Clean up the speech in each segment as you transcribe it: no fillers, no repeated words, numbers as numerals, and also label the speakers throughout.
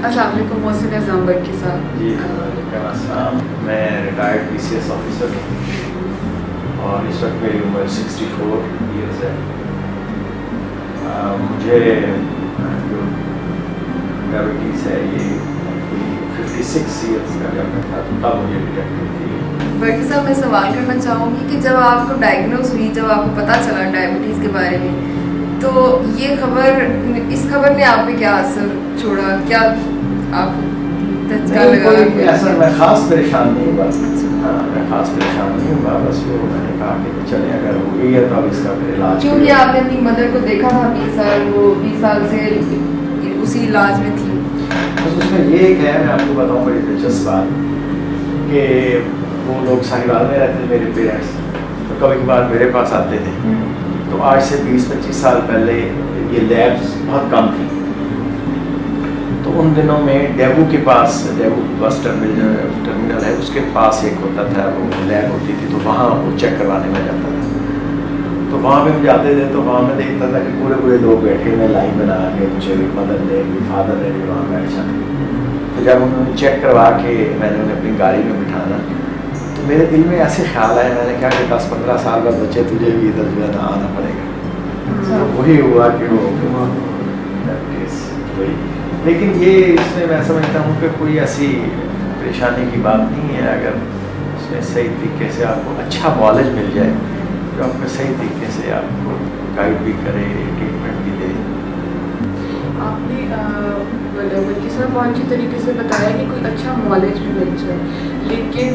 Speaker 1: अस्सलाम वालेकुम, मोहसिन निज़ाम बट के साथ।
Speaker 2: जी वालेकुम, मैं रिटायर्ड PCS ऑफिसर हूँ और इस वक्त मेरी उम्र 64 ईयर्स है। मुझे जो डायबिटीज़ है ये 56 ईयर्स का जब मैं था तब मुझे डिटेक्ट हुई थी।
Speaker 1: बट साहब, मैं सवाल करना चाहूँगी कि जब आपको डायग्नोज हुई, जब आपको पता चला डायबिटीज़ के बारे में, तो ये इस खबर ने आप पे क्या असर छोड़ा? क्या आप
Speaker 2: कोई ऐसा मैं ख़ास परेशान नहीं हुआ। हाँ, मैं ख़ास परेशान नहीं हुआ, बस वो मैंने कहा कि चले अगर हो गई है तो अब इसका फिर इलाज।
Speaker 1: क्योंकि आपने अपनी मदर को देखा था 20 साल, वो 20 साल से उसी इलाज में थी।
Speaker 2: बस उसमें ये एक है, मैं आपको बताऊँ बड़ी दिलचस्प बात कि वो लोग साहिवाल में रहते थे मेरे पेरेंट्स, तो कभी कभार मेरे पास आते थे। तो आज से 20-25 साल पहले ये लैब्स बहुत कम थी, तो उन दिनों में डेबू के पास, डेबू बस टर्मिनल है उसके पास एक होता था, वो लैब होती थी, तो वहाँ वो चेक करवाने में जाता था। तो वहाँ पे हम जाते थे तो वहाँ में देखता था कि पूरे पूरे लोग बैठे हुए लाइन बना के, मुझे भी मदर ने भी फादर ने भी वहाँ बैठ जाते। तो जब उन्होंने चेक करवा के मैंने उन्हें अपनी गाड़ी में बिठाना, तो मेरे दिल में ऐसे ख्याल आए, मैंने कहा कि 10-15 साल बाद बच्चे तुझे भी इधर जो है ना आना पड़ेगा। तो वही हुआ कि वो वही। लेकिन ये इसमें मैं समझता हूँ कि कोई ऐसी परेशानी की बात नहीं है, अगर उसमें सही तरीके से आपको अच्छा नॉलेज मिल जाए जो आपको सही तरीके से आपको गाइड भी करे, ट्रीटमेंट भी दे।
Speaker 1: आपने बल्कि सर बहुत अच्छी तरीके से बताया कि कोई अच्छा नॉलेज भी मिल जाए, लेकिन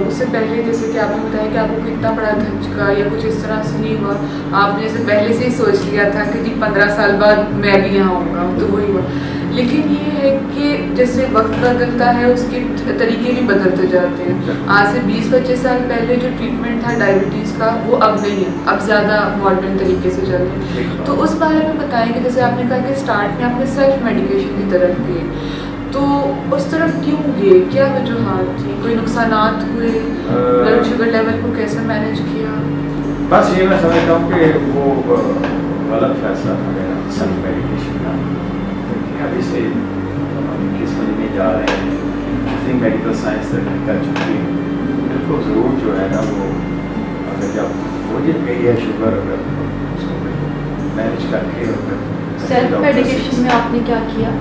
Speaker 1: उससे पहले जैसे कि आपने बताया कि आपको कितना बड़ा धक्का या कुछ इस तरह से नहीं हुआ, आपने जैसे पहले से ही सोच लिया था कि जी 15 साल बाद मैं भी यहाँ आऊँगा, तो वही हुआ। लेकिन ये है कि जैसे वक्त बदलता है उसके तरीके भी बदलते जाते हैं। आज से 20-25 साल पहले जो ट्रीटमेंट था डायबिटीज़ का वो अब नहीं है, अब ज़्यादा मॉडर्न तरीके से चल रहे हैं। तो उस बारे में बताएंगे, जैसे आपने कहा कि स्टार्ट में आपने सेल्फ मेडिकेशन की तरफ गए, तो उस तरफ क्यों गए? क्या वजूहत थी? कोई नुकसानात हुए? ब्लड शुगर लेवल को कैसे मैनेज किया?
Speaker 2: बस ये मैं समझता हूँ कि वो गलत फैसला था मेरा सेल्फ मेडिकेशन का। अभी से हम किस महीने में जा रहे हैं, जितनी मेडिकल साइंस तरक्की कर चुकी है, बिल्कुल ज़रूर जो है ना वो अगर जब हो गई है शुगर, अगर उसको मैनेज करके और फिर
Speaker 3: सेल्फ मेडिकेशन में आपने क्या किया?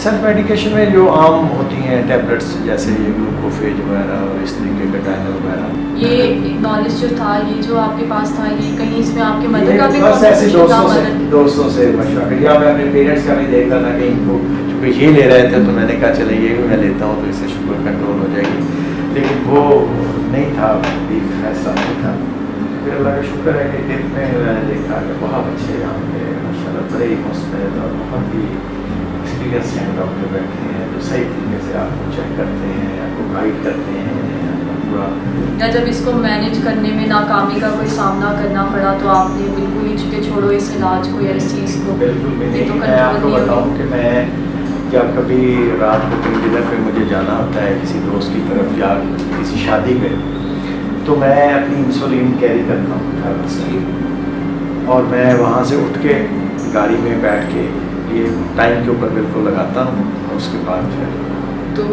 Speaker 2: सेल्फ मेडिकेशन में जो आम होती हैं टैबलेट्स, जैसे ये ग्लूकोफेज वगैरह और इस तरीके का टाइनल वगैरह।
Speaker 3: ये नॉलेज जो था, ये जो आपके पास था, ये कहीं इसमें आपके मदर का भी
Speaker 2: बस ऐसे दोस्तों से मशवरा कर, या मैं अपने पेरेंट्स का भी देखता था कि इनको चूँकि ये ले रहे थे तो मैंने कहा चले ये भी मैं लेता हूँ तो इससे शुगर कंट्रोल हो जाएगी। लेकिन वो नहीं था, फैसला नहीं था। फिर अल्लाह का शुक्र है कि टिप में मैंने देखा कि बहुत अच्छे यहाँ पे माशाल्लाह बड़े ही मुस्तैद और बहुत ही एक्सपीरियंस हैं डॉक्टर बैठे हैं जो सही तरीके से आपको चेक करते हैं, आपको गाइड करते हैं पूरा।
Speaker 3: या जब इसको मैनेज करने में नाकामी का कोई सामना करना पड़ा तो आपने बिल्कुल ही चुके छोड़ो इस इलाज को या इस चीज़ को?
Speaker 2: बिल्कुल भी नहीं।
Speaker 3: तो
Speaker 2: मैं आपको बताऊँ कि मैं जब कभी रात को कहीं डिनर पे मुझे जाना होता है किसी दोस्त की तरफ या किसी शादी में, तो मैं अपनी इंसुलिन कैरी करता हूँ घर से, और मैं वहाँ से उठ के गाड़ी में बैठ के ये टाइम के ऊपर बिल्कुल लगाता हूँ, और उसके बाद फिर
Speaker 1: तो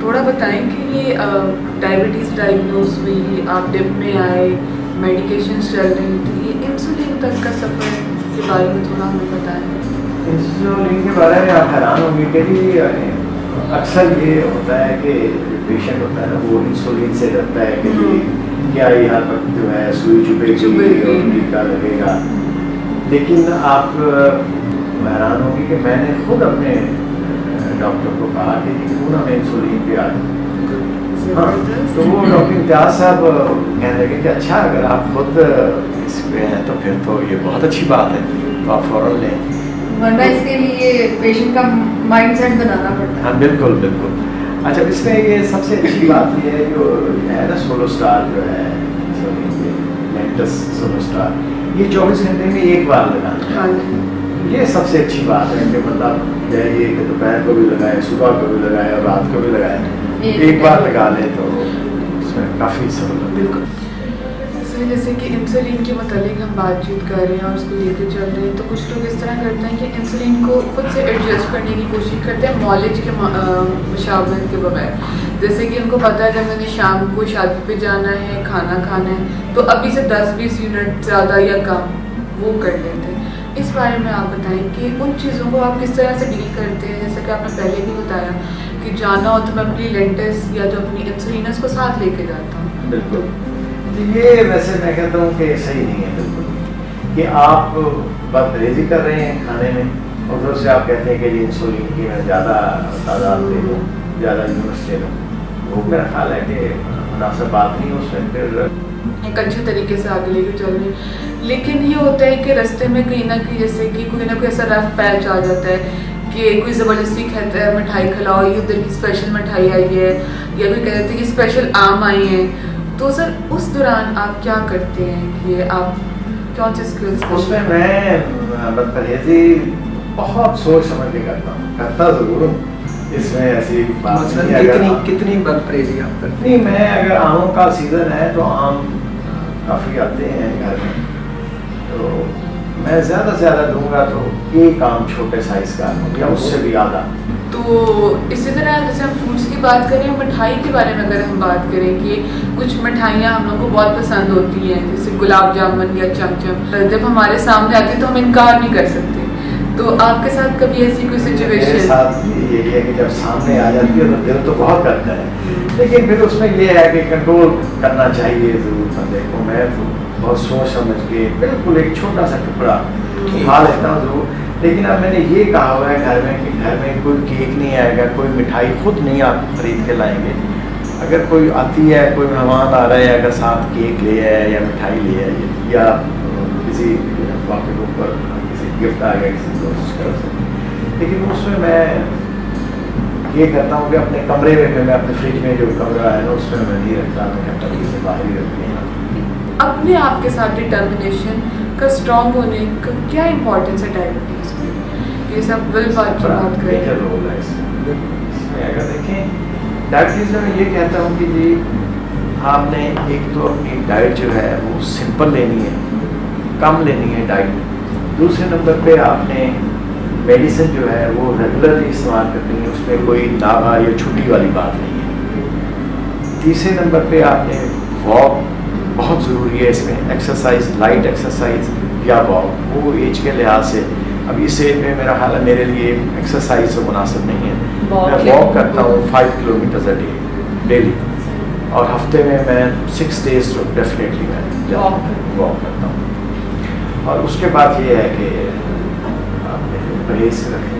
Speaker 1: थोड़ा बताएं कि ये डायबिटीज़ डायग्नोज हुई, आप डिप में आए, मेडिकेशन चल रही थी, ये इंसुलिन तक का सफ़र के बारे में थोड़ा हमें बताएं।
Speaker 2: इंसुलिन के बारे में आप हैरान होंगे कि अक्सर ये होता है कि पेशेंट होता है ना वो इंसुलिन से डरता है कि क्या यहाँ पर जो है सुई चुभेगी और टीका लगेगा। लेकिन आप हैरान होंगे कि मैंने खुद अपने डॉक्टर को कहा कि क्यों ना मैं इंसुलिन पे आ जाऊँ। हाँ, तो वो डॉक्टर इम्तियाज़ साहब कहने लगे कि अच्छा अगर आप खुद इस पे हैं तो फिर तो ये बहुत अच्छी बात है, तो आप फ़ौरन लें,
Speaker 1: वरना इसके लिए पेशेंट का माइंडसेट बनाना पड़ता है।
Speaker 2: हाँ बिल्कुल बिल्कुल। अच्छा, इसमें ये सबसे अच्छी बात ये है जो है ना सोलोस्टार जो है लेंटस सोलोस्टार, ये 24 घंटे में एक बार लगाना है।
Speaker 1: हाँ,
Speaker 2: ये सबसे अच्छी बात है कि मतलब ये कि दोपहर को भी लगाए, सुबह को भी लगाए और रात को भी लगाए, एक बार लगा ले तो उसमें काफ़ी सहूलत।
Speaker 1: बिल्कुल। सर जैसे कि इंसुलिन के मतलब हम बातचीत कर रहे हैं और उसको लेकर चल रहे हैं, तो कुछ लोग इस तरह करते हैं कि इंसुलिन को खुद से एडजस्ट करने की कोशिश करते हैं मॉलेज के मुशावरत के बगैर। जैसे कि उनको पता है जब मैंने शाम को शादी पे जाना है, खाना खाना है, तो अभी से 10-20 यूनिट ज़्यादा या कम वो कर लेते हैं। इस बारे में आप बताएं कि उन चीज़ों को आप किस तरह से डील करते हैं। जैसे कि आपने पहले भी बताया कि जाना हो तो मैं अपनी लेंटिस या जो अपनी इंसुलिन है उसको साथ लेके जाता हूँ।
Speaker 2: बिल्कुल, ये वैसे मैं कहता हूँ कि सही नहीं है बिल्कुल कि आप बदपरहेजी कर रहे हैं खाने में और उधर से आप कहते हैं कि जी इंसुलिन की मैं ज़्यादा तादाद ले लूँ, ज़्यादा यूनिट्स ले लूँ। वो मेरा ख्याल है कि मुनासिब बात नहीं है, उसमें फिर
Speaker 1: एक अच्छे तरीके से आगे लेके चल रही है। लेकिन ये होता है कि रास्ते में कहीं ना कहीं जैसे कि कोई ना कोई ऐसा रफ पैच आ जाता है कि कोई ज़बरदस्ती कहता है मिठाई खिलाओ, ये उधर की स्पेशल मिठाई आई है, या कोई कहते हैं कि स्पेशल आम आई है। तो सर उस दौरान आप क्या करते हैं कि आप कौन से स्किल्स
Speaker 2: उसमें मैं बदपरहेजी बहुत सोच समझ के करता ज़रूर हूँ। इसमें ऐसी बात
Speaker 4: मसलन
Speaker 2: नहीं है।
Speaker 4: कितनी बदपरहेजी आप करते
Speaker 2: नहीं, मैं अगर आमों का सीज़न है तो आम काफ़ी आते हैं घर में, तो मैं ज़्यादा से ज़्यादा दूंगा तो एक आम छोटे साइज़ का या उससे भी ज़्यादा।
Speaker 1: तो इसी तरह जैसे हम फ्रूट्स की बात करें, मिठाई के बारे में अगर हम बात करें कि कुछ मिठाइयाँ हम लोग को बहुत पसंद होती हैं, जैसे गुलाब जामुन या चमचम, जब हमारे सामने आती है तो हम इनकार नहीं कर सकते। तो आपके साथ कभी ऐसी कोई
Speaker 2: मेरे
Speaker 1: सिचुएशन?
Speaker 2: साथ यही है कि जब सामने आ जाती है तो दिल तो बहुत करता है, लेकिन फिर उसमें ये है कि कंट्रोल करना चाहिए ज़रूर बंदे को। मैं तो बहुत सोच समझ के बिल्कुल एक छोटा सा टुकड़ा खा लेता हूँ ज़रूर। लेकिन अब मैंने ये कहा हुआ है घर में कि घर में कोई केक नहीं आएगा, कोई मिठाई खुद नहीं आप खरीद के लाएंगे। अगर कोई आती है, कोई मेहमान आ रहा है, अगर साथ केक ले आए या मिठाई ले आए या किसी मौके के ऊपर किसी गिफ्ट आ गया किसी दोस्त की तरफ से, लेकिन उसमें मैं ये करता हूँ कि अपने कमरे में मैं अपने फ्रिज में जो कमरा है ना उसमें मैं नहीं रखता, मैं कहता हूँ इसे बाहर ही रखते हैं।
Speaker 1: अपने आप के साथ डिटर्मिनेशन का स्ट्रॉन्ग होने का क्या इंपॉर्टेंस है डायबिटीज़ में? ये सब विल पावर की बात
Speaker 2: मेजर
Speaker 1: करें।
Speaker 2: रोल है इसमें अगर देखें डायबिटीज़ में मैं ये कहता हूँ कि जी आपने एक तो अपनी डाइट जो है वो सिंपल लेनी है, कम लेनी है डाइट। दूसरे नंबर पे आपने मेडिसिन जो है वो रेगुलरली इस्तेमाल करनी है, उसमें कोई नागा या छुट्टी वाली बात नहीं है। तीसरे नंबर पे आपने वॉक बहुत ज़रूरी है इसमें, एक्सरसाइज, लाइट एक्सरसाइज या वॉक, वो एज के लिहाज से अब इस एज में मेरा हाल है मेरे लिए एक्सरसाइज से मुनासिब नहीं है। मैं वॉक करता हूँ 5 किलोमीटर डेली और हफ्ते में मैं 6 डेज तो डेफिनेटली मैं वॉक करता हूँ। और उसके बाद ये है कि आपने परहेज रखनी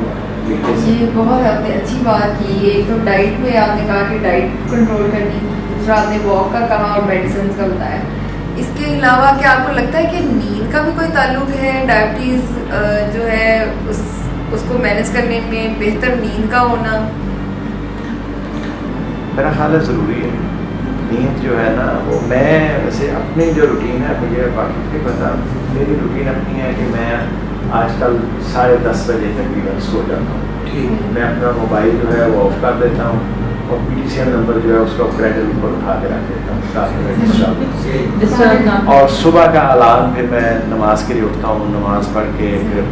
Speaker 5: ये बहुत आपने अच्छी बात की। एक तो डाइट में आपने कहा कि डाइट कंट्रोल करनी, दूसरा आपने वॉक का कहा और मेडिसिन का बताया। इसके अलावा क्या आपको लगता है कि नींद का भी कोई ताल्लुक है डायबिटीज़ जो है उसको मैनेज करने में, बेहतर नींद का होना?
Speaker 2: मेरा ख्याल है ज़रूरी है नींद जो है ना वो। मैं वैसे अपनी जो रूटीन है मुझे बाकी नहीं पता, मेरी रूटीन अपनी है कि मैं आजकल 10:30 बजे तकरीबन सो जाता हूँ।
Speaker 4: ठीक।
Speaker 2: मैं अपना मोबाइल जो है वो ऑफ कर देता हूँ और PTCL नंबर जो है उसको क्रेडिट ऊपर उठा के रख देता हूँ ताकि मैं डिस्टर्ब ना हो। और सुबह का अलार्म फिर मैं नमाज के लिए उठता हूँ, नमाज पढ़ के फिर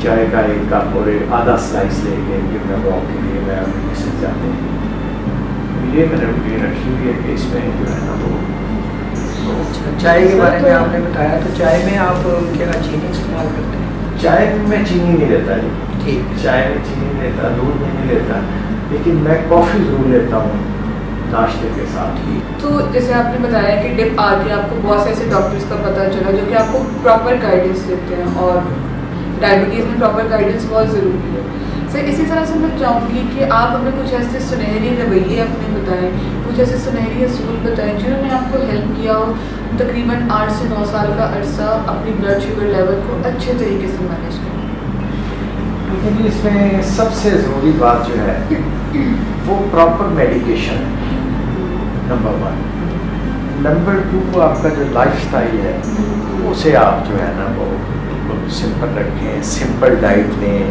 Speaker 2: चाय का एक कप और आधा स्लाइस लेके फिर मैं वॉक के लिए मैं ऑफिस जाते हैं। ये मैंने रूटीन रखी हुई है कि इसमें जो है ना वो
Speaker 4: चाय के बारे में आपने बताया, तो चाय में आप क्या चीनी इस्तेमाल करते हैं?
Speaker 2: चाय में चीनी नहीं लेता जी।
Speaker 4: ठीक।
Speaker 2: चाय में चीनी नहीं लेता, दूध नहीं लेता, लेकिन मैं कॉफ़ी ज़रूर लेता हूँ नाश्ते के साथ।
Speaker 1: तो जैसे आपने बताया कि डिप आके आपको बहुत से ऐसे डॉक्टर्स का पता चला जो कि आपको प्रॉपर गाइडेंस देते हैं और डायबिटीज़ में प्रॉपर गाइडेंस बहुत ज़रूरी है। सर इसी तरह से मैं चाहूँगी कि आप हमें कुछ ऐसे सुनहरी रवैये अपने बताएं, कुछ ऐसे सुनहरी असूल बताएं जिन्होंने आपको हेल्प किया हो तकरीबन 8 से 9 साल का अरसा अपनी ब्लड शुगर लेवल को अच्छे तरीके से मैनेज करना।
Speaker 2: लेकिन इसमें सबसे ज़रूरी बात जो है वो प्रॉपर मेडिकेशन है, नंबर 1। नंबर 2 आपका जो लाइफस्टाइल है उसे आप जो है ना वो सिंपल रखें, सिंपल डाइट लें।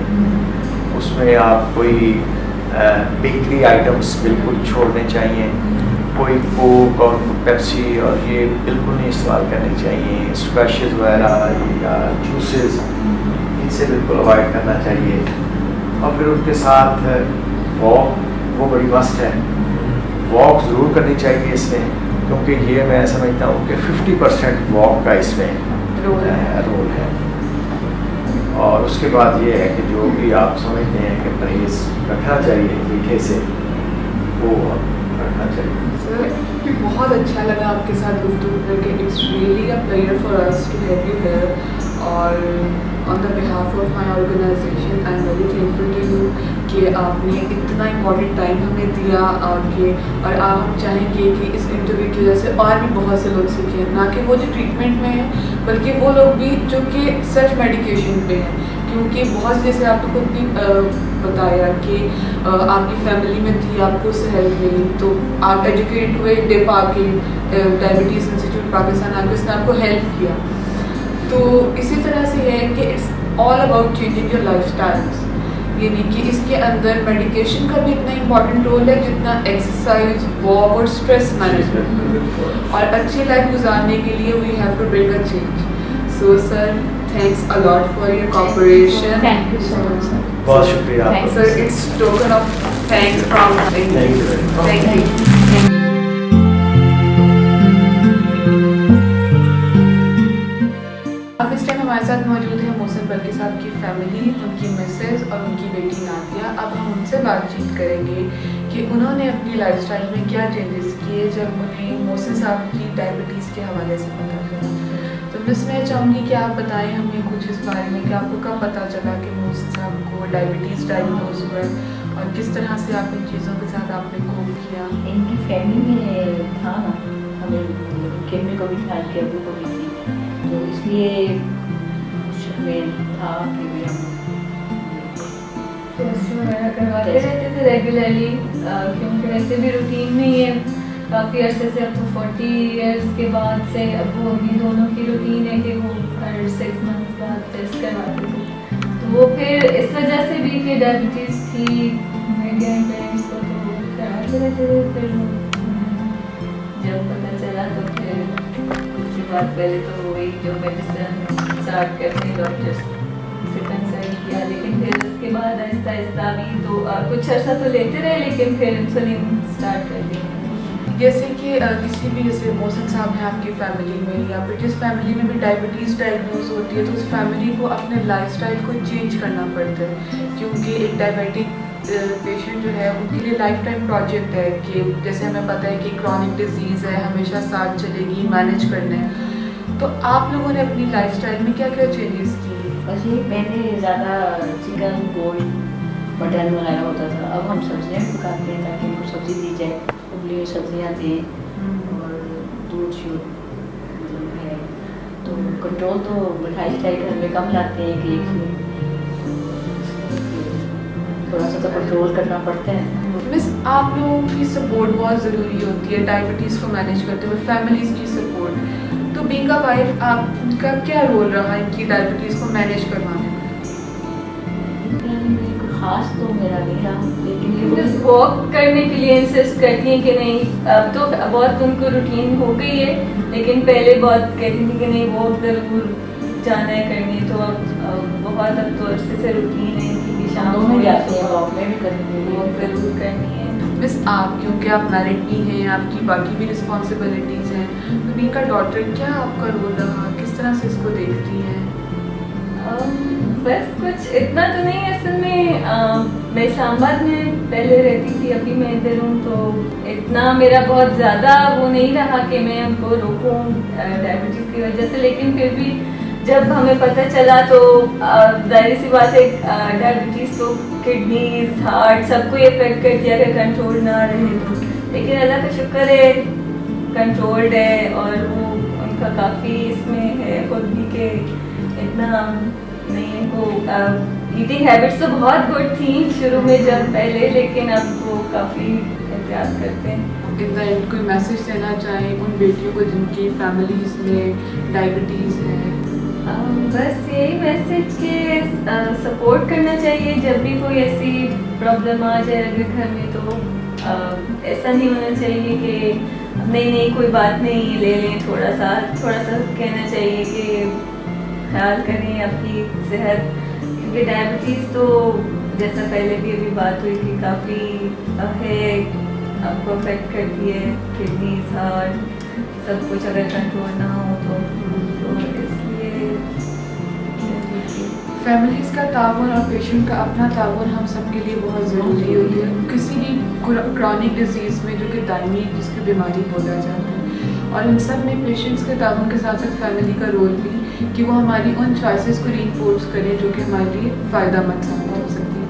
Speaker 2: उसमें आप कोई बेकरी आइटम्स बिल्कुल छोड़ने चाहिए कोई कोक और पेप्सी और ये बिल्कुल नहीं इस्तेमाल करनी चाहिए। स्क्वैशेस वगैरह या जूसेस इनसे बिल्कुल अवॉइड करना चाहिए। और फिर उनके साथ वॉक वो बड़ी मस्ट है, वॉक ज़रूर करनी चाहिए इसमें, क्योंकि ये मैं समझता हूँ कि 50% वॉक का इसमें रोल है। और उसके बाद ये है कि जो भी आप समझते हैं कि परहेज़ रखना चाहिए मीठे से, वो रखना चाहिए।
Speaker 1: सर बहुत अच्छा लगा आपके साथ गुफ्तगू करके। It's really a pleasure for us to have you here, और on the behalf of my organisation I am very thankful to you कि आपने इतना इम्पोर्टेंट टाइम हमें दिया। और आप हम चाहेंगे कि इस इंटरव्यू की वजह से और भी बहुत से लोग सीखें, ना कि वो जो ट्रीटमेंट में हैं बल्कि वो लोग भी जो कि सेल्फ मेडिकेशन पे हैं। क्योंकि बहुत जैसे आपने खुद भी बताया कि आपकी फैमिली में थी, आपको उससे हेल्प मिली, तो आप एजुकेट हुए, डिप आके डायबिटीज़ इंस्टीट्यूट पाकिस्तान आके उसने आपको हेल्प किया। तो इसी तरह से है कि it's all about changing your life styles, यानी कि इसके अंदर मेडिकेशन का भी इतना इम्पॉर्टेंट रोल है जितना एक्सरसाइज, वॉक और स्ट्रेस मैनेजमेंट। और अच्छी लाइफ गुजारने के लिए we have to bring a change. So sir thanks a lot for your cooperation.
Speaker 6: Thank you so much, sir.
Speaker 2: बहुत शुक्रिया
Speaker 6: Thank
Speaker 2: आपका।
Speaker 6: you.
Speaker 1: Sir it's token of thanks from
Speaker 2: Thank you very much.
Speaker 1: Thank you. अब इस time हमारे साथ मौजूद है मोहसिन बल्की साहब की फैमिली, उनकी मिसेज और उनकी बेटी नादिया। अब हम उनसे बातचीत करेंगे कि उन्होंने अपनी लाइफस्टाइल में क्या चेंजेस किए जब उन्हें मोहसिन साहब की डायबिटीज़ के हवाले से पता चला। तो मिस मैं चाहूँगी कि आप बताएं हमें कुछ इस बारे में कि आपको कब पता चला कि मोहसिन साहब को डायबिटीज़ डायग्नोज हुआ है, और किस तरह से आप इन चीज़ों के साथ आपने कोप किया।
Speaker 6: इनकी फैमिली में था ना, हमें केमी को भी था, इनके अबू को भी थी, तो इसलिए हमें था कि भी हम
Speaker 3: टेस्ट वगैरह करवाते रहते थे रेगुलरली, क्योंकि वैसे भी रूटीन में ये काफ़ी अरसे से, अब तो 40 इयर्स के बाद से अब वो अभी दोनों की रूटीन है कि वो हर 6 मंथ्स बाद टेस्ट करवाते थे। तो वो फिर इस वजह से भी कि डायबिटीज़ थी मेरे पेरेंट्स को, तो कराते रहते थे। फिर जब पता चला तो फिर उसके बाद पहले तो वही जो मेडिसिन स्टार्ट करते डॉक्टर्स से कंसल्ट किया, लेकिन फिर उसके बाद आहिस्ता आहिस्ता भी तो कुछ अर्सा तो लेते रहे, लेकिन फिर इंसुलिन स्टार्ट कर दिया।
Speaker 1: जैसे कि किसी भी, जैसे मोहसिन साहब हैं आपकी फैमिली में, या फिर जिस फैमिली में भी डायबिटीज़ डायग्नोज होती है, तो उस फैमिली को अपने लाइफस्टाइल को चेंज करना पड़ता है। क्योंकि एक डायबिटिक पेशेंट जो है उनके लिए लाइफ टाइम प्रोजेक्ट है कि जैसे हमें पता है कि क्रॉनिक डिजीज़ है, हमेशा साथ चलेगी, मैनेज करना है। तो आप लोगों ने अपनी लाइफस्टाइल में क्या क्या चेंजेस किए?
Speaker 6: बस ये पहले ज़्यादा चिकन, गोश्त, मटन वगैरह होता था, अब हम सब्जियाँ भी पकाते हैं ताकि उनको सब्ज़ी दी जाए, उबली हुई सब्जियाँ दें और दूध शुद्ध मतलब है। तो कंट्रोल तो मिठाई शिठाई घर में कम लाते हैं, केक में थोड़ा सा तो कंट्रोल करना पड़ता है।
Speaker 1: मिस आप लोगों की सपोर्ट बहुत ज़रूरी होती है डायबिटीज़ को मैनेज करते हुए, फैमिलीज़ की सपोर्ट। तो बीइंग अ वाइफ आपका क्या रोल रहा इनकी डायबिटीज़ को मैनेज करवाने में?
Speaker 6: खास तो मेरा नहीं रहा, लेकिन ये
Speaker 3: बस वॉक करने के लिए इंसिस्ट करती हैं कि नहीं, अब तो बहुत उनको रूटीन हो गई है, लेकिन पहले बहुत कहती थी कि नहीं वॉक ज़रूर जाना है करनी। तो अब बहुत अब तो अरसे से रूटीन है कि शाम
Speaker 6: में जाते हैं, वॉक में भी करनी है,
Speaker 3: वॉक ज़रूर करनी है।
Speaker 1: मिस आप, क्योंकि आप मैरिड भी हैं, आपकी बाकी भी रिस्पॉन्सिबिलिटीज़ हैं, तो बीइंग अ डॉटर क्या आपका रोल रहा, किस तरह से इसको देखती हैं?
Speaker 3: बस कुछ इतना तो नहीं, असल में मैं इस्लामाबाद में पहले रहती थी, अभी मैं इधर हूँ, तो इतना मेरा बहुत ज़्यादा वो नहीं रहा कि मैं उनको रोकूँ डायबिटीज़ की वजह से। लेकिन फिर भी जब हमें पता चला तो जाहिर सी बात है, डायबिटीज़ तो किडनीज, हार्ट सबको इफेक्ट करती है अगर कंट्रोल ना रहे तो। लेकिन अल्लाह का शुक्र है कंट्रोल्ड है, और वो उनका काफ़ी इसमें है खुद भी के इतना नहीं, इनको ईटिंग हैबिट्स तो बहुत गुड थी शुरू में जब पहले, लेकिन अब वो काफ़ी एहतियात करते हैं।
Speaker 1: इन द एंड कोई मैसेज देना चाहें उन बेटियों को जिनकी फैमिलीज़ में डायबिटीज़ है?
Speaker 3: बस यही मैसेज के सपोर्ट करना चाहिए जब भी कोई ऐसी प्रॉब्लम आ जाए अगर घर में, तो ऐसा नहीं होना चाहिए कि नहीं नहीं कोई बात नहीं, ले लें, थोड़ा सा कहना चाहिए कि ख्याल करें अपनी सेहत, क्योंकि डायबिटीज़ तो जैसा पहले भी अभी बात हुई कि काफ़ी है, आपको अफेक्ट करती है, किडनीज, हार्ट, सब कुछ अगर कंट्रोल ना हो तो इसलिए
Speaker 1: फैमिलीज़ का ताउन और पेशेंट का अपना ताउन हम सब के लिए बहुत ज़रूरी होती है किसी भी क्रॉनिक डिजीज़ में जो कि दायमी जिसकी बीमारी बोला जाता है। और इन सब में पेशेंट्स के ताउन के साथ साथ फैमिली का रोल भी कि वो हमारी उन चॉइसेस को रीइंफोर्स करें जो कि हमारे लिए फ़ायदेमंद साबित हो सकती है।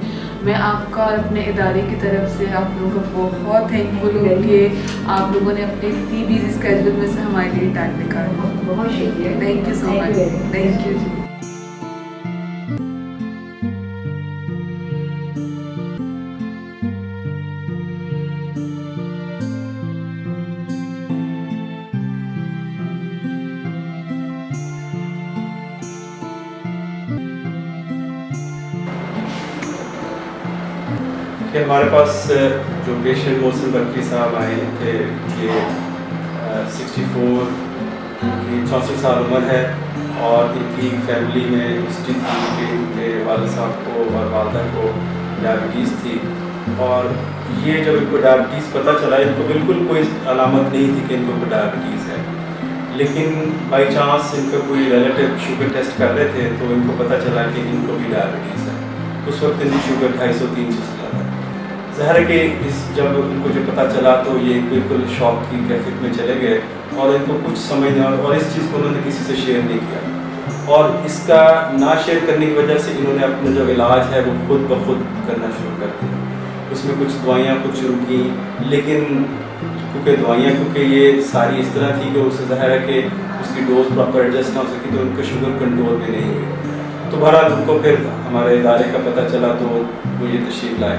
Speaker 1: मैं आपका और अपने इदारे की तरफ से आप लोगों का बहुत थैंकफुल हूँ कि आप लोगों ने अपने इतनी बिजी स्केड्यूल में से हमारे लिए टाइम निकाला।
Speaker 6: बहुत शुक्रिया।
Speaker 1: Thank you so much. Thank you जी।
Speaker 7: कि हमारे पास जो पेशेंट मोहसिन बरकी साहब आए थे, ये 64 की 64 साल उम्र है और इनकी फैमिली में हिस्ट्री थी कि इनके वालिद साहब को और वालदा को डायबिटीज़ थी। और ये जब इनको डायबिटीज़ पता चला, इनको बिल्कुल कोई अलामत नहीं थी कि इनको डायबिटीज़ है, लेकिन बाई चांस इनका कोई रिलेटिव शुगर टेस्ट कर रहे थे तो इनको पता चला कि इनको भी डायबिटीज़ है। उस वक्त इनकी शुगर 250-300 से ज़्यादा। ज़ाहिर है कि जब उनको जो पता चला तो ये बिल्कुल शॉक की कैफियत में चले गए और इनको कुछ समझ नहीं, और इस चीज़ को उन्होंने किसी से शेयर नहीं किया। और इसका ना शेयर करने की वजह से इन्होंने अपना जो इलाज है वो खुद ब खुद करना शुरू कर दिया। उसमें कुछ दवाइयाँ कुछ शुरू की, लेकिन क्योंकि ये सारी इस तरह थी कि उससे ज़ाहिर है कि उसकी डोज प्रॉपर एडजस्ट ना हो सकी, तो उनका शुगर कंट्रोल में नहीं हुई। तो बहरहाल उनको फिर हमारे इदारे का पता चला तो वो ये तशरीफ़ लाए।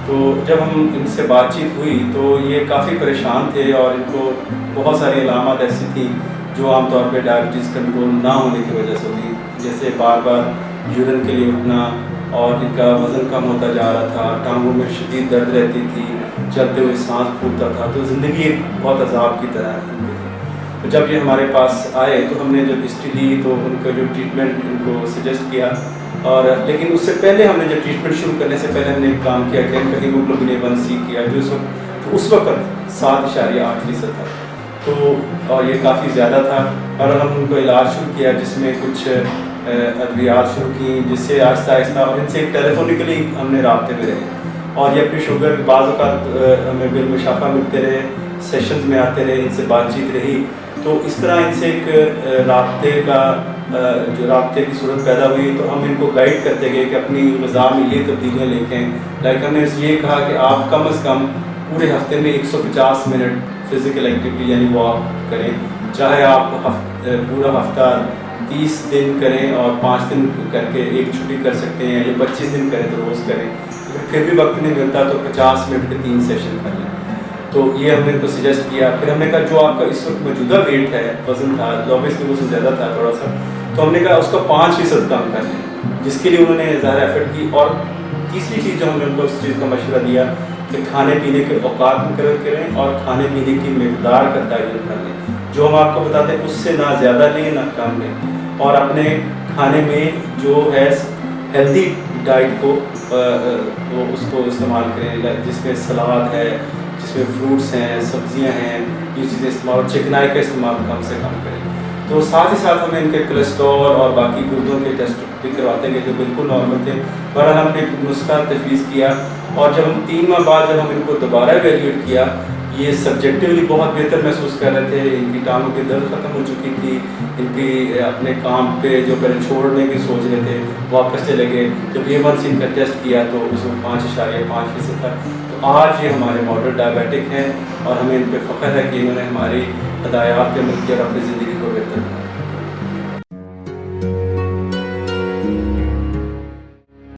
Speaker 7: तो जब हम इनसे बातचीत हुई तो ये काफ़ी परेशान थे और इनको बहुत सारी अलामत ऐसी थी जो आमतौर पे डायबिटीज़ कंट्रोल ना होने की वजह से होती, जैसे बार बार यूरिन के लिए उठना और इनका वज़न कम होता जा रहा था, टांगों में शदीद दर्द रहती थी, चलते हुए सांस फूलता था, तो ज़िंदगी एक बहुत अजाब की तरह है। तो जब ये हमारे पास आए तो हमने जब हिस्ट्री ली तो उनका जो ट्रीटमेंट उनको सजेस्ट किया, और लेकिन उससे पहले हमने जब ट्रीटमेंट शुरू करने से पहले हमने एक काम किया कि इनका हीमोग्लोबिन A1C किया, जो उस वक्त 7.8% था, तो और ये काफ़ी ज़्यादा था। और हम उनको इलाज शुरू किया जिसमें कुछ अद्वियात शुरू की, जिससे आहिस्ता आहिस्ता और इनसे टेलीफोनिकली हमने राब्ते में रहे और ये अपनी शुगर बाज़ औक़ात हमें बिलमुशाफ़ा मिलते रहे, सेशंस में आते रहे, इनसे बातचीत रही। तो इस तरह इनसे एक राब्ते की सूरत पैदा हुई। तो हम इनको गाइड करते गए कि अपनी ग़िज़ा में ये तब्दीलियाँ लेकें। लाइक हमने ये कहा कि आप कम से कम पूरे हफ्ते में 150 मिनट फ़िज़िकल एक्टिविटी यानी वॉक करें, चाहे आप पूरा हफ्ता 30 दिन करें और 5 दिन करके एक छुट्टी कर सकते हैं, या 25 दिन करें तो रोज़ करें। फिर भी वक्त नहीं मिलता तो 50 मिनट के 3 सेशन कर लें। तो ये हमने इनको सजेस्ट किया। फिर हमने कहा जो आपका इस वक्त मौजूदा वेट है, वज़न था, ऑब्वियसली वो ज़्यादा था थोड़ा सा, तो हमने कहा उसका 5% कम कर लें, जिसके लिए उन्होंने ज़्यादा एफर्ट की। और तीसरी चीज़ जो हमने उनको उस चीज़ का मशवरा दिया कि खाने पीने के औकात मुकर्रर करें और खाने पीने की मकदार का तयन कर लें। जो हम आपको बताते हैं उससे ना ज़्यादा लें ना कम लें, और अपने खाने में जो है हेल्दी डाइट को वो उसको इस्तेमाल करें, जिसमें सलाद है, जिसमें फ्रूट्स हैं, सब्जियां हैं, ये चीज़ें इस्तेमाल, और चिकनाई का इस्तेमाल कम से कम करें। तो साथ ही साथ हमें इनके कोलेस्ट्रॉल और बाकी गुर्दों के टेस्ट भी करवाते गए जो बिल्कुल नॉर्मल थे। बहरहाल हमने एक नुस्खा तजवीज़ किया, और जब हम 3 माह बाद जब हम इनको दोबारा इवेल्यूएट किया, ये सब्जेक्टिवली बहुत बेहतर महसूस कर रहे थे। इनकी टांगों की दर्द ख़त्म हो चुकी थी, इनकी अपने काम पे जो पहले छोड़ने की सोच रहे थे वापस चले गए। जब A1C इनका टेस्ट किया तो उसमें 5.5% था। तो आज ये हमारे मॉडल डायबिटिक हैं और हमें इन पर फ़ख्र है कि इन्होंने हमारी हदायत पे अमल किया और अपनी ज़िंदगी को